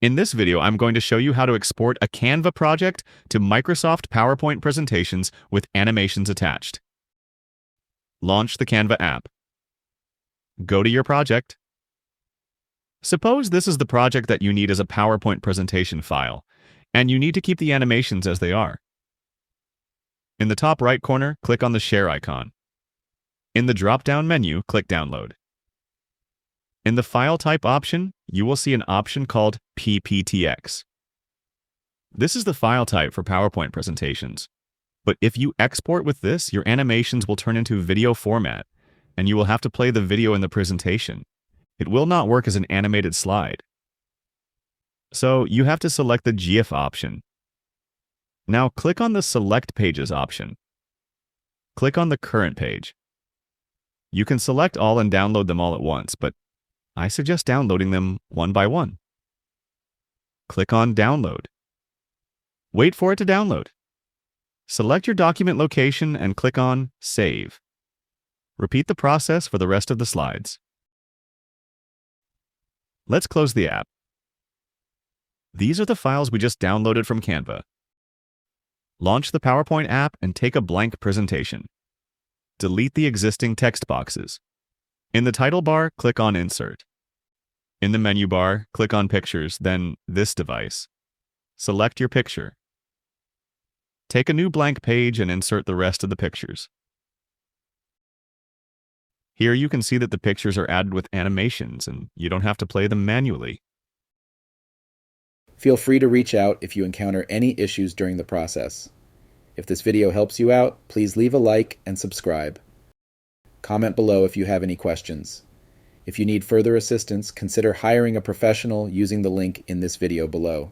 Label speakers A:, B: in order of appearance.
A: In this video, I'm going to show you how to export a Canva project to Microsoft PowerPoint presentations with animations attached. Launch the Canva app. Go to your project. Suppose this is the project that you need as a PowerPoint presentation file, and you need to keep the animations as they are. In the top right corner, click on the Share icon. In the drop-down menu, click Download. In the File Type option, you will see an option called PPTX. This is the file type for PowerPoint presentations. But if you export with this, your animations will turn into video format, and you will have to play the video in the presentation. It will not work as an animated slide. So you have to select the GIF option. Now click on the Select Pages option. Click on the current page. You can select all and download them all at once, but I suggest downloading them one by one. Click on Download. Wait for it to download. Select your document location and click on Save. Repeat the process for the rest of the slides. Let's close the app. These are the files we just downloaded from Canva. Launch the PowerPoint app and take a blank presentation. Delete the existing text boxes. In the title bar, click on Insert. In the menu bar, click on Pictures, then This Device. Select your picture. Take a new blank page and insert the rest of the pictures. Here you can see that the pictures are added with animations and you don't have to play them manually.
B: Feel free to reach out if you encounter any issues during the process. If this video helps you out, please leave a like and subscribe. Comment below if you have any questions. If you need further assistance, consider hiring a professional using the link in this video below.